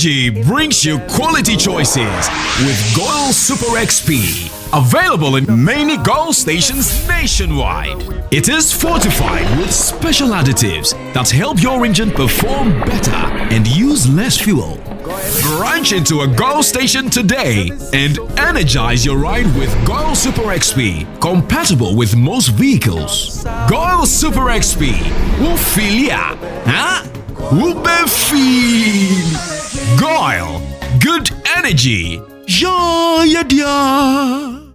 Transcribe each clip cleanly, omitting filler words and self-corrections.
Energy brings you quality choices with Goil Super XP. Available in many Goil stations nationwide. It is fortified with special additives that help your engine perform better and use less fuel. Branch into a Goil station today and energize your ride with Goil Super XP, compatible with most vehicles. Goil Super XP, Ufilia, huh? Ubefil. Goil, good energy. Ja, ja, ja.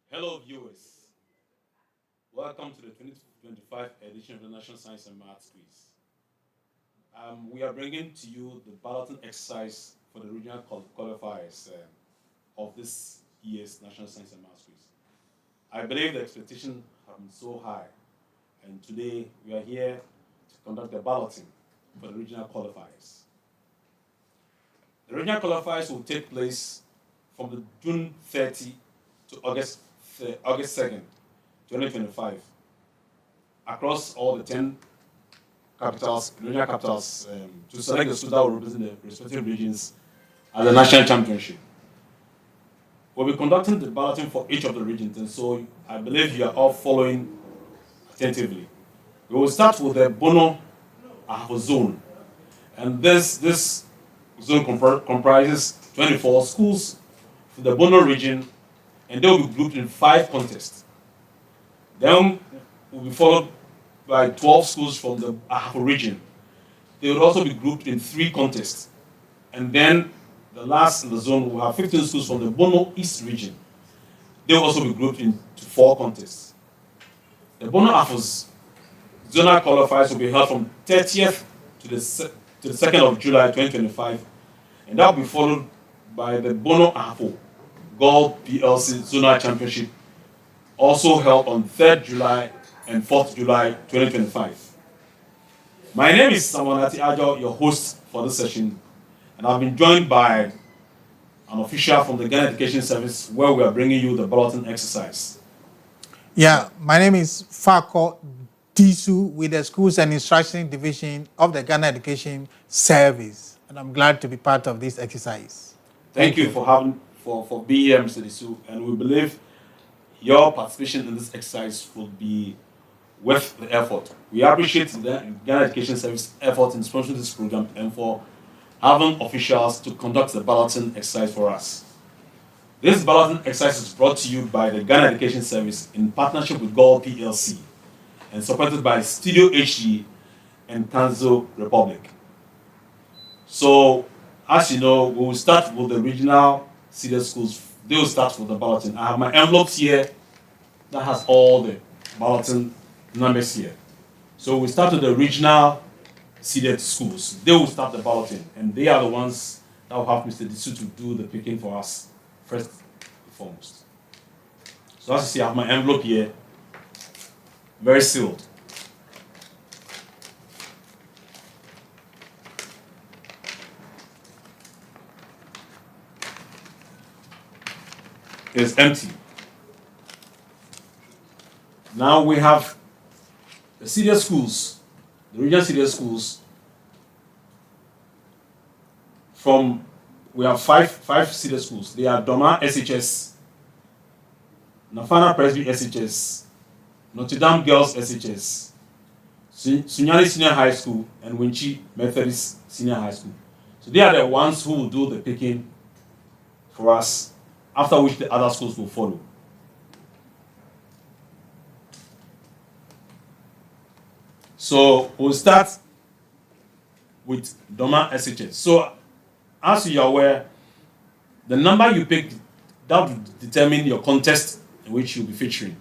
Hello viewers, welcome to the 2025 edition of the National Science and Maths Quiz. We are bringing to you the balloting exercise for the regional qualifiers of this year's National Science and Maths Quiz. I believe the expectations have been so high, and today we are here to conduct the balloting for the regional qualifiers. The regional qualifiers will take place from the June 30 to August 2nd, 2025, across all the 10 capitals, regional capitals, to select the students that will represent the respective regions at the national championship. We'll be conducting the balloting for each of the regions, and so I believe you are all following attentively. We will start with the Bono-Ahafo zone, and this zone comprises 24 schools for the Bono region, and they will be grouped in 5 contests. Then will be followed by 12 schools from the Ahafo region. They will also be grouped in 3 contests. And then the last in the zone will have 15 schools from the Bono East region. They will also be grouped into 4 contests. The Bono-Ahafo's zonal qualifiers will be held from 30th to the 2nd of July 2025, and that will be followed by the Bono-Ahafo Gold PLC Zonal Championship, also held on 3rd July and 4th July 2025. My name is Samonati Ajo, your host for this session, and I've been joined by an official from the Ghana Education Service, where we are bringing you the balloting exercise. Yeah, my name is Fako Disu with the Schools and Instruction Division of the Ghana Education Service, and I'm glad to be part of this exercise. Thank you for being here, Mr. Disu, and we believe your participation in this exercise will be worth the effort. We appreciate the Ghana Education Service effort in sponsoring this program and for having officials to conduct the balloting exercise for us. This balloting exercise is brought to you by the Ghana Education Service in partnership with Gold PLC and supported by Studio HG and Tanzo Republic. So, as you know, we will start with the regional senior schools. They will start with the balloting. I have my envelopes here that has all the balloting numbers here. So we start with the regional seeded schools. They will start the balloting, and they are the ones that will have Mr. Disu to do the picking for us first and foremost. So as you see, I have my envelope here, very sealed. It's empty. Now we have the senior schools, the regional senior schools. We have five senior schools. They are Doma SHS, Nafana Presby SHS, Notre Dame Girls SHS, Sunyani Senior High School, and Winchi Methodist Senior High School. So they are the ones who will do the picking for us, after which the other schools will follow. So we'll start with Doma SHS. So as you are aware, the number you pick, that will determine your contest in which you'll be featuring.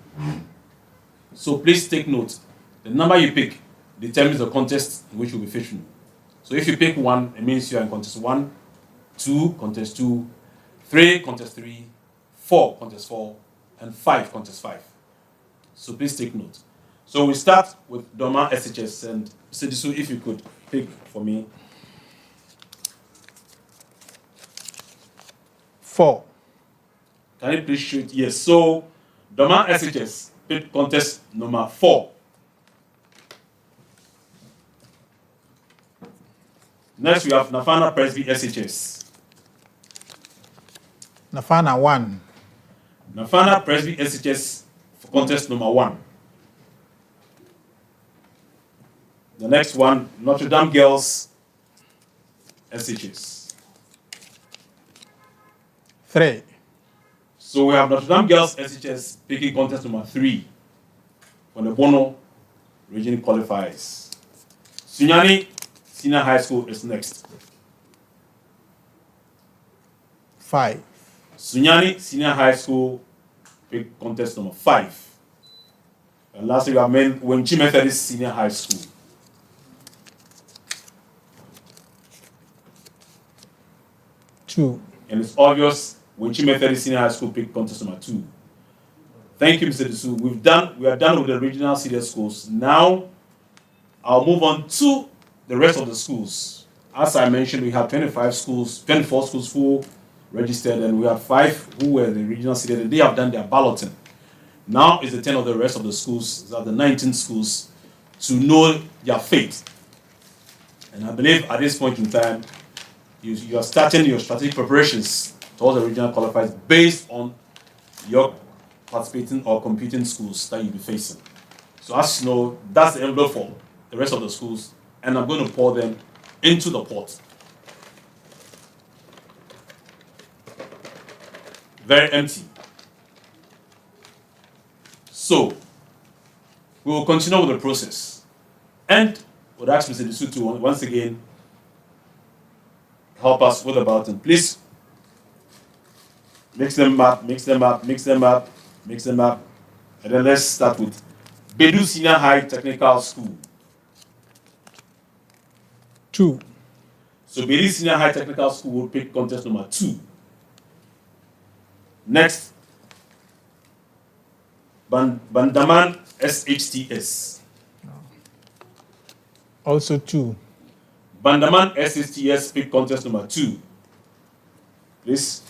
So please take note. The number you pick determines the contest in which you'll be featuring. So if you pick 1, it means you are in contest 1, 2, contest 2, 3, contest 3, 4, contest 4, and 5, contest 5. So please take note. So we start with Doma SHS, and Mr. Disu, if you could pick for me. 4. Can you please shoot? Yes. So, Doma SHS picked contest number 4. Next, we have Nafana Presby SHS. Nafana 1. Nafana Presby SHS for contest number 1. The next one, Notre Dame Girls SHS. 3. So we have Notre Dame Girls SHS picking contest number 3 for the Bono region qualifiers. Sunyani Senior High School is next. 5. Sunyani Senior High School pick contest number 5. And lastly, we have Wenchi Methodist Senior High School. 2. And it's obvious Wenchi Methodist Senior High School pick contest number 2. Thank you, Mr. Disu. We are done with the regional senior schools. Now, I'll move on to the rest of the schools. As I mentioned, we have 24 schools who registered, and we have 5 who were the regional senior. They have done their balloting. Now is the turn of the rest of the schools, the 19 schools, to know their fate. And I believe at this point in time, you are starting your strategic preparations towards the regional qualifiers based on your participating or competing schools that you'll be facing. So as you know, that's the envelope for the rest of the schools, and I'm going to pour them into the pot. Very empty. So, we will continue with the process. And would ask Mr. Disu to once again help us with the balloting. Please mix them up. And then let's start with Bedu Senior High Technical School. 2. So Bedu Senior High Technical School will pick contest number 2. Next, Bandaman SHTS. Also 2. Bandaman SHTS pick contest number 2. Please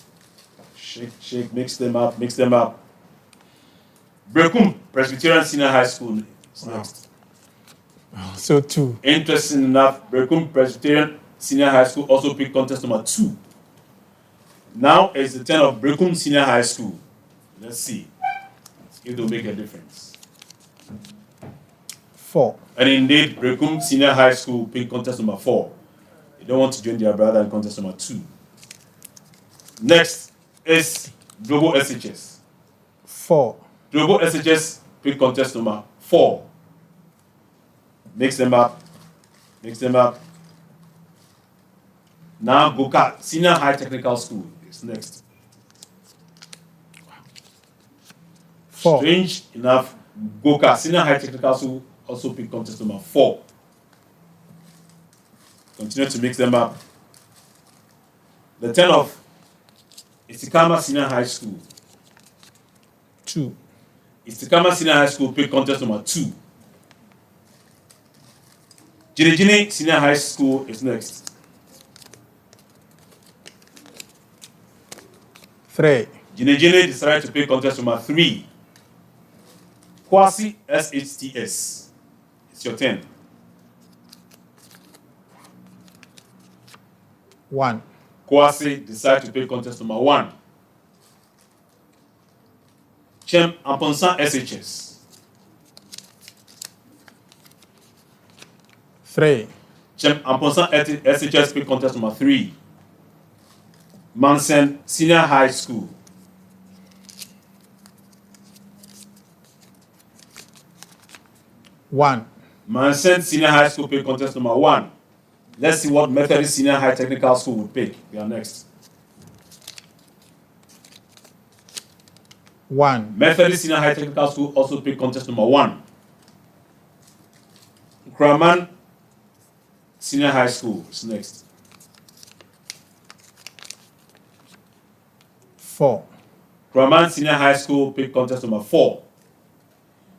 shake, mix them up. Brekum Presbyterian Senior High School is next. Also 2. Interesting enough, Brekum Presbyterian Senior High School also picked contest number 2. Now it's the turn of Brekum Senior High School. Let's see if it will make a difference. 4. And indeed, Brekum Senior High School picked contest number 4. They don't want to join their brother in contest number 2. Next is Global SHS. 4. Global SHS picked contest number 4. Mix them up. Now Goka Senior High Technical School is next. 4. Strange enough, Goka Senior High Technical School also picked contest number 4. Continue to mix them up. The turn of Istikama Senior High School. 2. Istikama Senior High School picked contest number 2. Jirejine Senior High School is next. 3. Jirejine decided to pick contest number 3. Kwasi SHTS. It's your turn. 1. Kwasi decided to pick contest number 1. Chem Amponsan SHS. 3. Chem Amponsan SHS pick contest number 3. Mansen Senior High School. 1. Mansen Senior High School pick contest number 1. Let's see what Methodist Senior High Technical School would pick. We are next. 1. Methodist Senior High Technical School also picked contest number 1. Kraman Senior High School is next. 4. Kraman Senior High School picked contest number 4.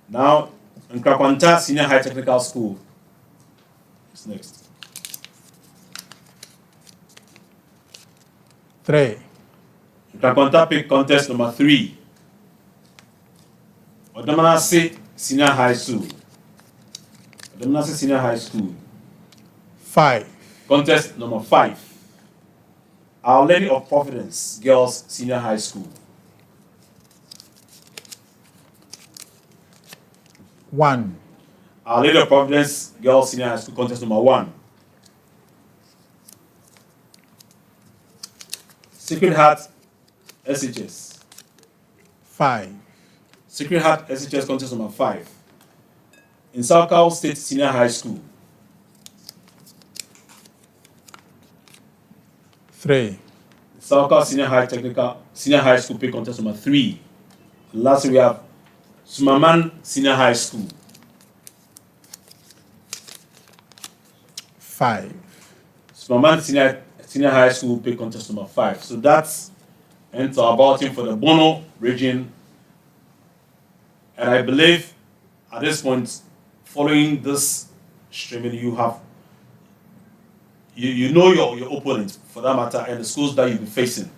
Now, Nkrakwanta Senior High Technical School is next. 3. You can contact pick contest number 3. Odamanase Senior High School. Odamanase Senior High School. 5. Contest number 5. Our Lady of Providence Girls Senior High School. 1. Our Lady of Providence Girls Senior High School, contest number 1. Sacred Heart SHS. 5. Sacred Heart SHS, contest number 5. Nsmq State Senior High School. 3. Nsmq Senior High Technical Senior High School, pick contest number 3. Lastly, we have Sumaman Senior High School. 5. Sumaman Senior High School, pick contest number 5. So that's ends our balloting for the Bono region. And I believe at this point, following this streaming, you know your opponent, for that matter, and the schools that you'll be facing.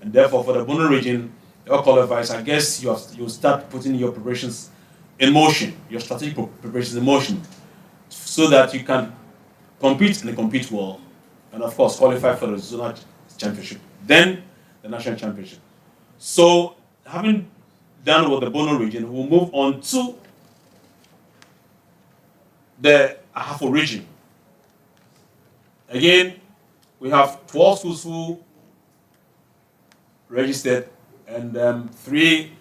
And therefore, for the Bono region, your qualifiers, I guess you'll start putting your preparations in motion, your strategic preparations in motion, so that you can compete and compete well, and of course qualify for the zonal championship, then the national championship. So, having done with the Bono region, we'll move on to the Ahafo region. Again, we have 12 schools who registered, and 3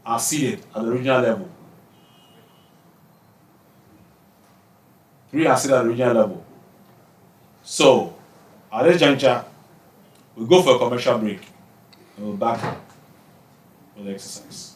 are seeded at the regional level. 3 are seeded at the regional level. So, at this juncture, we go for a commercial break, and we'll be back with the exercise.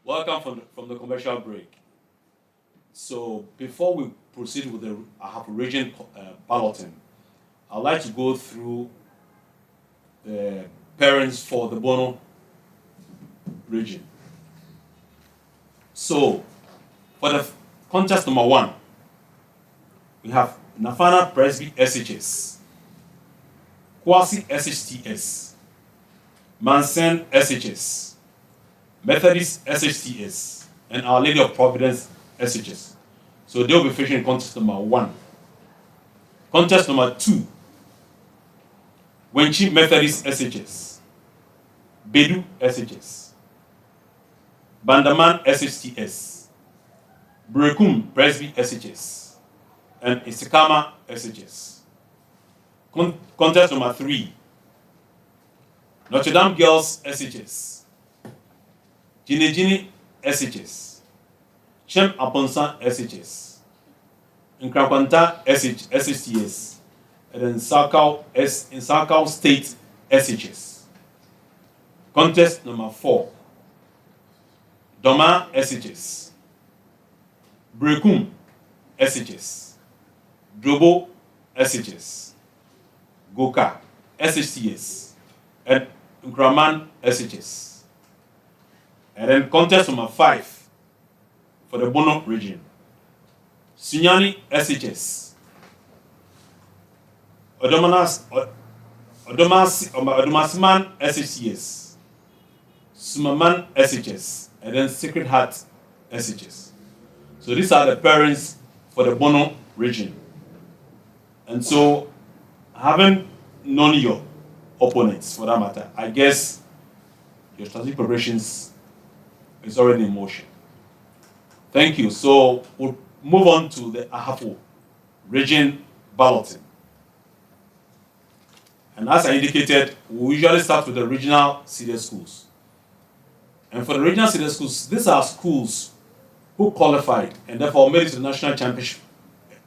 Welcome from the commercial break. So before we proceed with the Ahafo region balloting, I'd like to go through the pairings for the Bono region. So for the contest number 1, we have Nafana Presby SHS, Kwasi SHTS, Mansen SHS, Methodist SHTS, and Our Lady of Providence SHS. So they'll be fishing in contest number 1. Contest number 2, Wenchi Methodist SHS, Bedu SHS, Bandaman SHTS, Brekum Presby SHS, and Isikama SHS. Contest number 3, Notre Dame Girls SHS, Jinejini SHS, Chem Aponsan SHS, Nkrakwanta SHTS, and then Sakau State SHS. Contest number 4, Doma SHS, Brekum SHS, Drobo SHS, Goka SHTS, and Nkraman SHS. And then contest number 5 for the Bono region, Sunyani SHS, Odomasiman SHTS, Sumaman SHS, and then Sacred Heart SHS. So these are the pairings for the Bono region. And so, having known your opponents for that matter, I guess your strategic preparations is already in motion. Thank you. So we'll move on to the Ahafo region balloting. And as I indicated, we usually start with the regional senior schools. And for the regional senior schools, these are schools who qualified and therefore made it to the national championship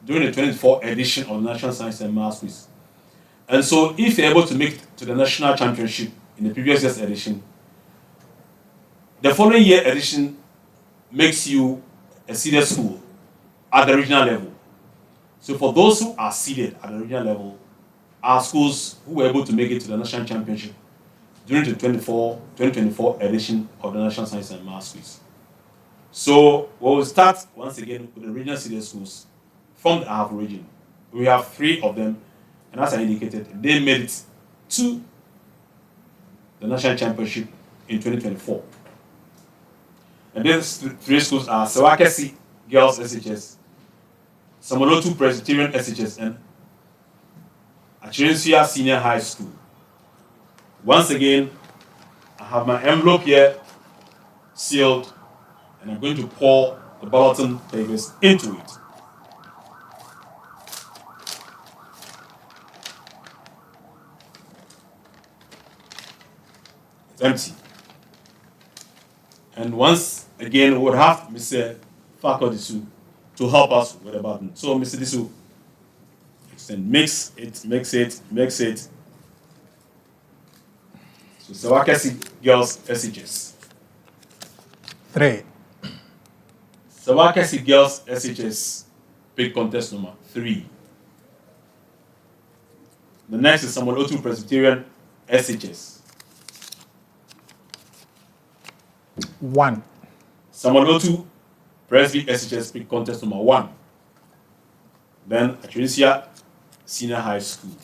during the 24th edition of the National Science and Maths Quiz. And so if you're able to make it to the national championship in the previous year's edition, the following year edition makes you a seeded school at the regional level. So for those who are seeded at the regional level, are schools who were able to make it to the national championship during the 2024 edition of the National Science and Maths Quiz. So we'll start once again with the regional seeded schools from the Ahafo region. We have 3 of them, and as I indicated, they made it to the national championship in 2024. And these 3 schools are Sewakesi Girls SHS, Samolotu Presbyterian SHS, and Achirensia Senior High School. Once again, I have my envelope here, sealed, and I'm going to pour the balloting papers into it. It's empty. And once again, we would have Mr. Fako Disu to help us with the button. So, Mr. Disu, mix it. So, Sewakesi Girls SHS. 3. Sewakesi Girls SHS, pick contest number 3. The next is Samolotu Presbyterian SHS. 1. Samolotu Presby SHS, pick contest number 1. Then Achirensia Senior High School.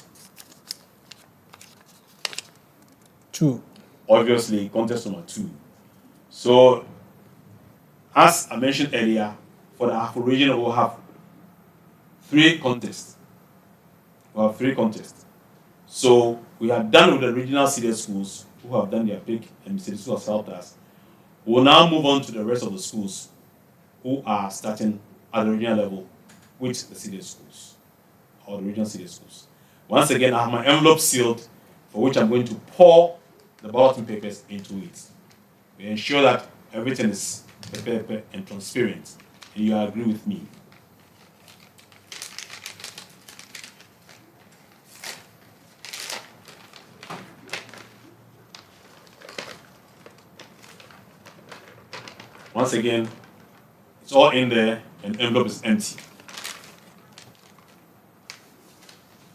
2. Obviously, contest number 2. So, as I mentioned earlier, for the Ahafo region, we'll have 3 contests. So, we are done with the regional seeded schools who have done their pick, and Mr. Disu has helped us. We'll now move on to the rest of the schools who are starting at the regional level with the seeded schools, or the regional seeded schools. Once again, I have my envelope sealed, for which I'm going to pour the balloting papers into it. We ensure that everything is paper and transparent, and you agree with me. Once again, it's all in there and envelope is empty.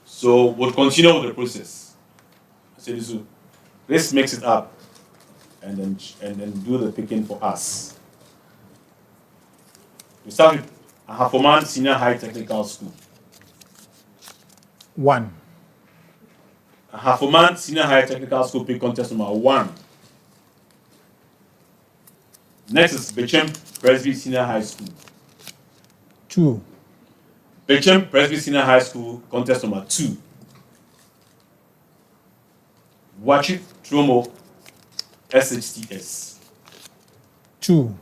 So we'll continue with the process. Let's mix it up and then do the picking for us. We start with Ahafo Senior High Technical School. 1. Ahafo Senior High Technical School pick contest number 1. Next is Bechem Presby Senior High School. 2. Bechem Presby Senior High School contest number 2. Wachi Tromo SHTS. 2.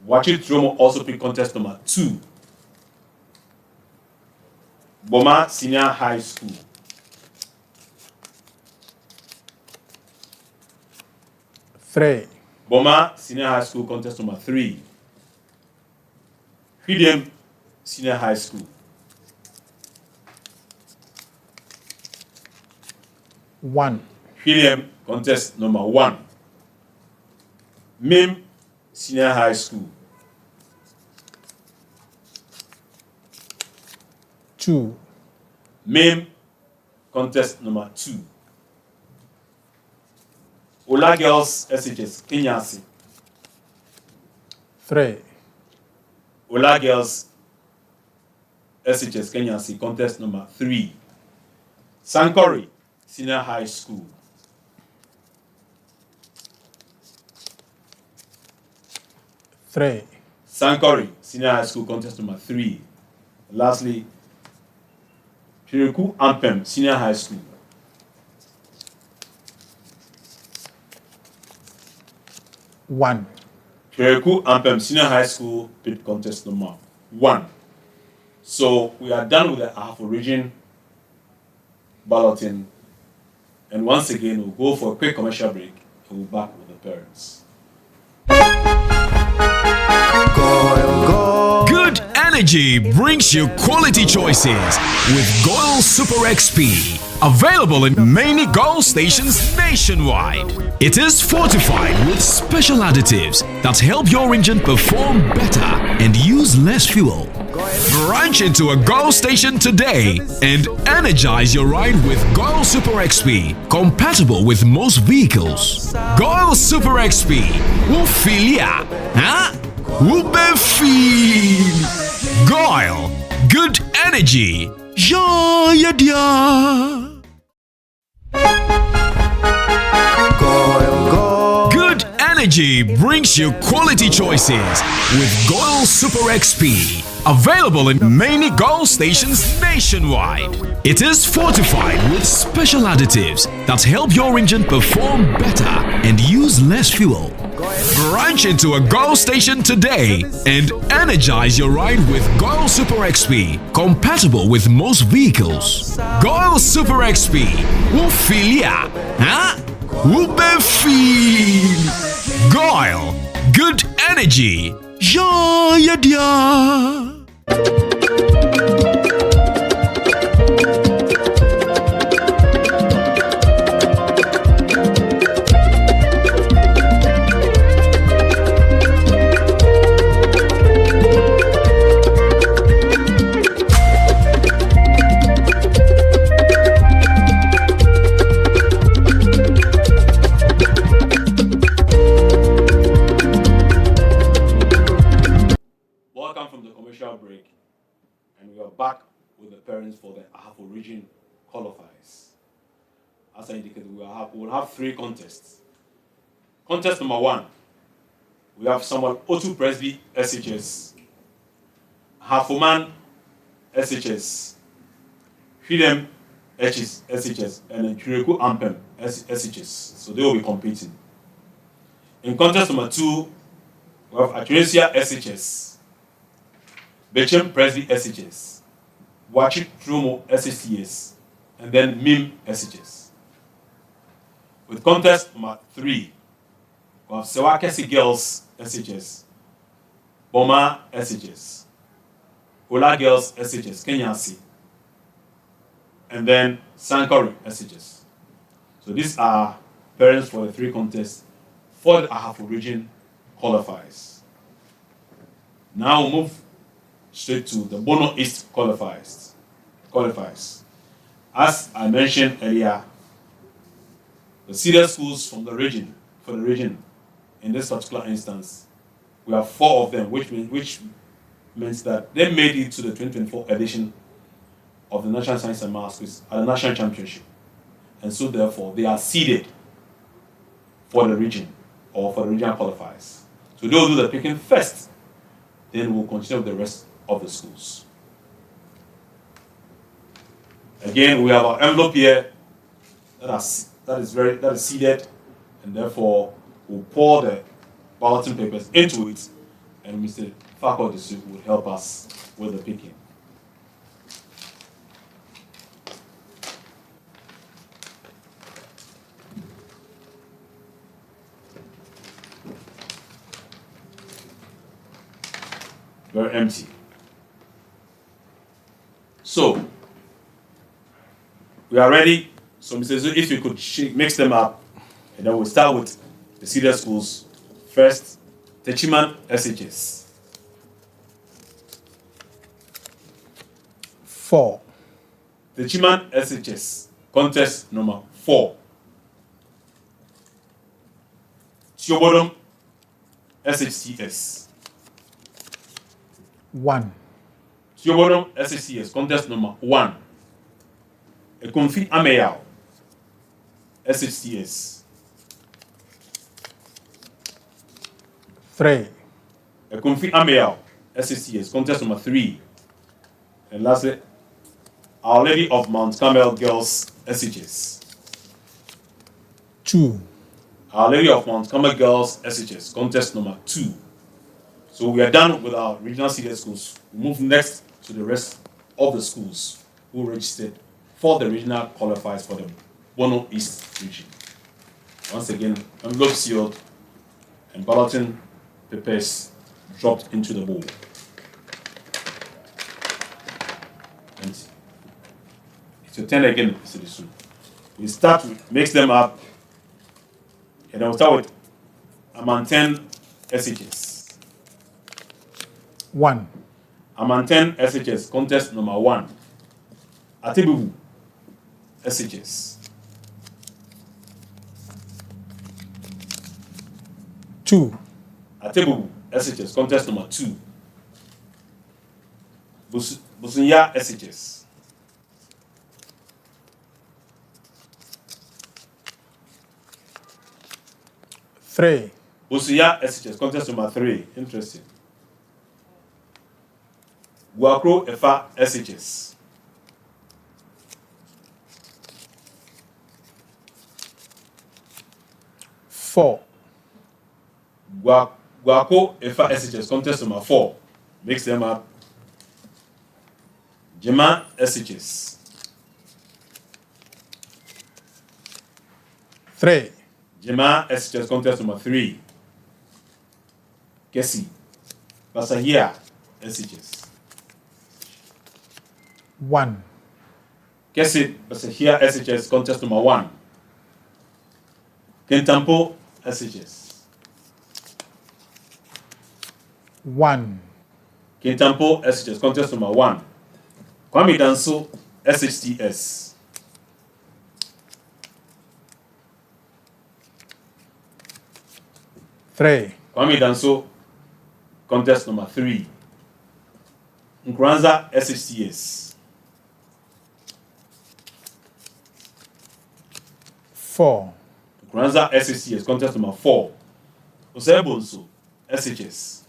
Wachi Tromo also pick contest number 2. Boma Senior High School. 3. Boma Senior High School contest number 3. Hidem Senior High School. 1. Hidem contest number 1. Mim Senior High School. 2. Mim contest number 2. Ola Girls SHS Kenyasi. 3. Ola Girls SHS Kenyasi contest number 3. Sankori Senior High School. 3. Sankori Senior High School contest number 3. Lastly, Chiriku Ampem Senior High School. 1. Chiriku Ampem Senior High School bid contest number 1. So we are done with the Ahafo region balloting. And once again, we'll go for a quick commercial break and we'll be back with the parents. Good energy brings you quality choices with Goil Super XP. Available in many Goil stations nationwide. It is fortified with special additives that help your engine perform better and use less fuel. Branch into a Goil station today and energize your ride with Goil Super XP, compatible with most vehicles. Goil Super XP will fill ya, huh? Will be feel. Goil, good energy. Ja, ya, dia. Good energy brings you quality choices with Goil Super XP. Available in many Goil stations nationwide. It is fortified with special additives that help your engine perform better and use less fuel. Branch into a Goil station today and energize your ride with Goil Super XP, compatible with most vehicles. Goil Super XP will fill ya, huh? Will be feel. Goil, good energy. Ja, ya, dia. Welcome from the commercial break, and we are back with the parents for the Ahafo region qualifiers. As I indicated, we will have 3 contests. Contest number 1, we have Samuel Otu Presby SHS, Ahafo SHS, Hidem SHS, and then Chiriku Ampem SHS. So they will be competing. In contest number 2, we have Atunesia SHS, Bechem Presby SHS, Wachi Tromo SHTS, and then Mim SHS. With contest number 3, we have Sewakesi Girls SHS, Boma SHS, Ola Girls SHS, Kenyasi, and then Sankori SHS. So these are parents for the 3 contests for the Ahafo region qualifiers. Now we'll move straight to the Bono East qualifiers. As I mentioned earlier, the seeded schools from the region, in this particular instance, we have 4 of them, which means that they made it to the 2024 edition of the National Science and Maths Quiz at the National Championship. And so therefore, they are seeded for the region or for the regional qualifiers. So they'll do the picking first, then we'll continue with the rest of the schools. Again, we have our envelope here that is seeded, and therefore we'll pour the balloting papers into it, and Mr. Faculty will help us with the picking. Very empty. So we are ready. So Mr. Zu, if you could mix them up, and then we'll start with the seeded schools. First, Techiman SHS. 4. Techiman SHS, contest number 4. Tiobodom SHCS. 1. Tiobodom SHCS, contest number 1. Ekonfi Ameyao SHCS. 3. Ekonfi Ameyao SHCS, contest number 3. And lastly, Our Lady of Mount Carmel Girls SHS. 2. Our Lady of Mount Carmel Girls SHS, contest number 2. So we are done with our regional seeded schools. We move next to the rest of the schools who registered for the regional qualifiers for the Bono East region. Once again, envelope sealed and balloting papers dropped into the bowl. And it's your turn again, Mr. Disu. We start with mix them up, and then we'll start with Amanten SHS. 1. Amanten SHS, contest number 1. Atibubu SHS. 2. Atibubu SHS, contest number 2. Busunya SHS. 3. Busunya SHS, contest number 3. Interesting. Guakro Efa SHS. 4. Guako Efa SHS, contest number 4. Mix them up. Jema SHS. 3. Jema SHS, contest number 3. Kesi Basahia SHS. 1. Kesi Basahia SHS, contest number 1. Kentampo SHS. 1. Kentampo SHS, contest number 1. Kwame Danso SHTS. 3. Kwame Danso, contest number 3. Nkranza SHTS. 4. Nkranza SHTS, contest number 4. Osebonso SHS.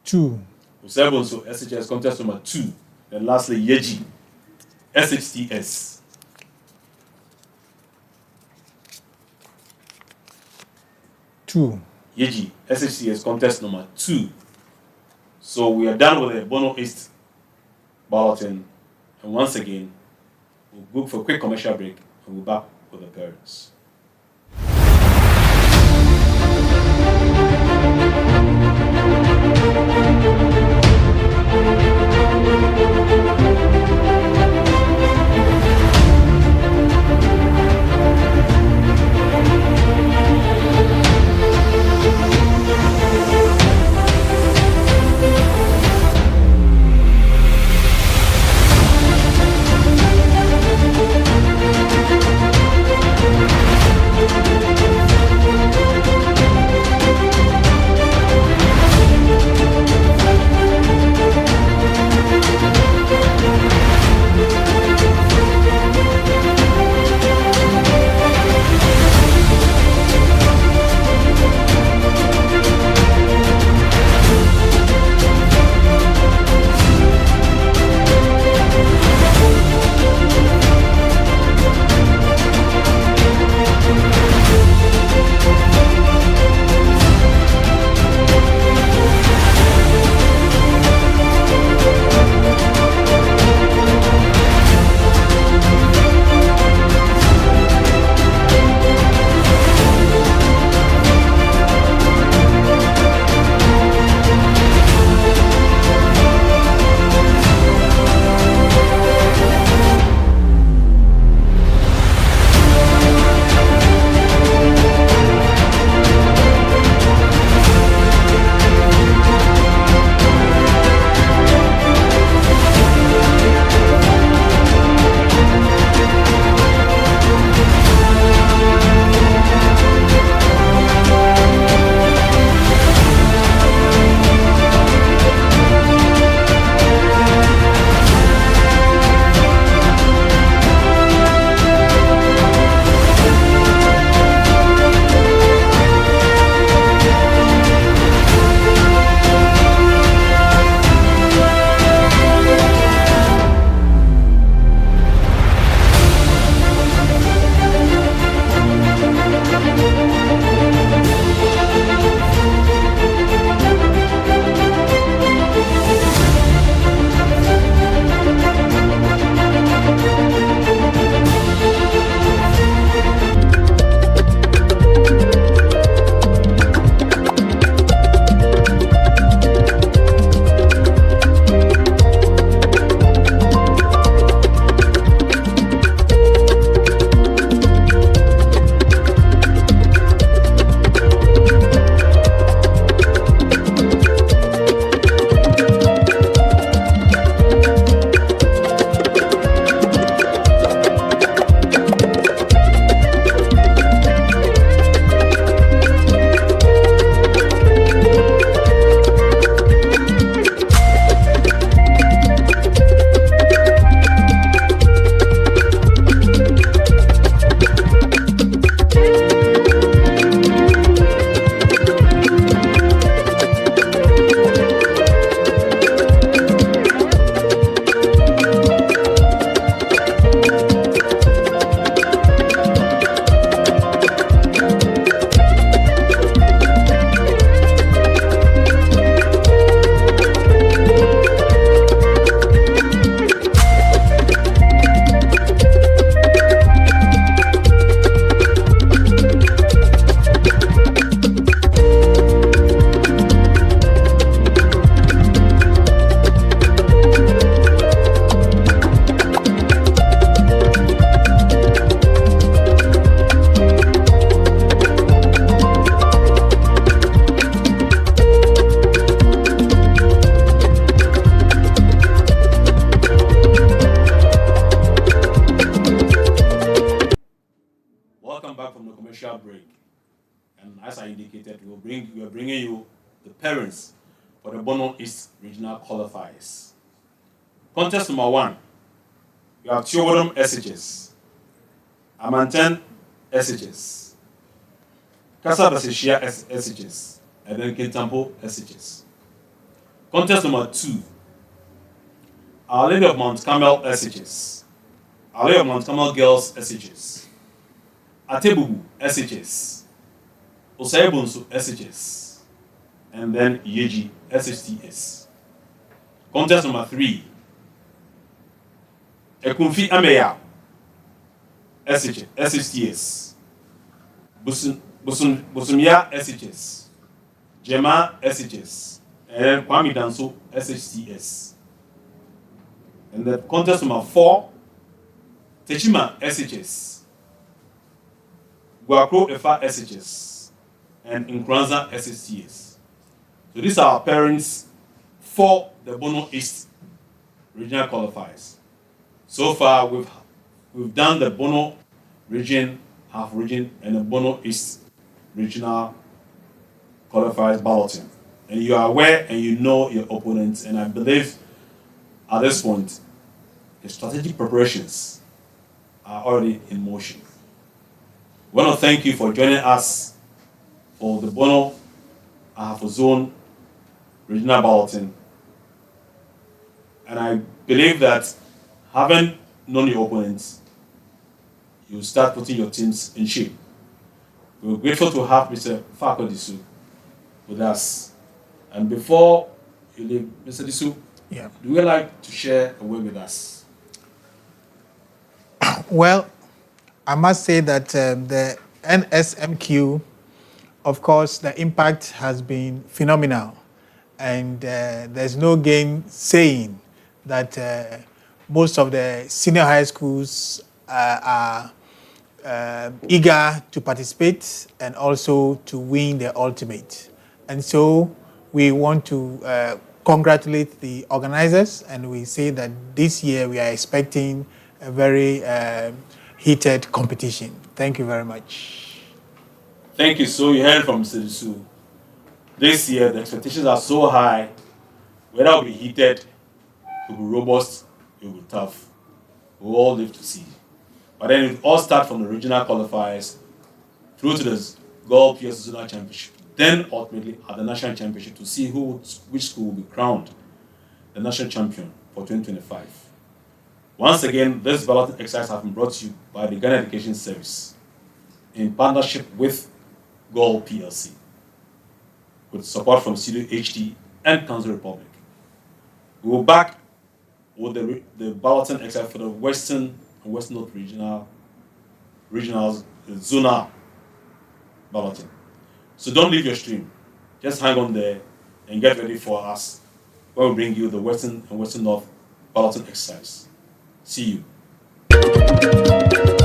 2. Osebonso SHS, contest number 2. And lastly, Yeji SHTS. 2. Yeji SHTS, contest number 2. So we are done with the Bono East balloting. And once again, we'll go for a quick commercial break and we'll be back with the parents. And as I indicated, we are bringing you the pairings for the Bono East regional qualifiers. Contest number 1, you have Theoboldom SHS, Amanten SHS, Kasabasishia SHS, and then Kintampo SHS. Contest number 2, Our Lady of Mount Carmel SHS, Our Lady of Mount Carmel Girls SHS, Atebubu SHS, Osayebunsu SHS, and then Yeji SHTS. Contest number 3, Ekumfi Ameya SHTS, Busumia SHS, Jema SHS, and Kwame Danso SHTS. And the contest number 4, Techima SHS, Guakro Efa SHS, and Nkranza SHTS. So these are our pairings for the Bono East regional qualifiers. So far, we've done the Bono region, half region, and the Bono East regional qualifiers balloting. And you are aware and you know your opponents. And I believe at this point, the strategic preparations are already in motion. We want to thank you for joining us for the Bono-Ahafo Zone regional balloting. And I believe that having known your opponents, you start putting your teams in shape. We're grateful to have Mr. Fako Disu with us. And before you leave, Mr. Disu, do you like to share a word with us? Well, I must say that the Nsmq, of course, the impact has been phenomenal. And there's no saying that most of the senior high schools are eager to participate and also to win the ultimate. And so we want to congratulate the organizers, and we say that this year we are expecting a very heated competition. Thank you very much. Thank you. So you heard from Mr. Disu. This year the expectations are so high, whether it will be heated, it will be robust, it will be tough. We'll all live to see. But then it all starts from the regional qualifiers through to the Gold PS Zonal Championship, then ultimately at the National Championship to see which school will be crowned the national champion for 2025. Once again, this balloting exercise has been brought to you by the Ghana Education Service in partnership with Gold PLC, with support from Studio HD and Council Republic. We will back with the balloting exercise for the Western and West North regionals, zonal balloting. So don't leave your stream. Just hang on there and get ready for us when we bring you the Western and Western North balloting exercise. See you.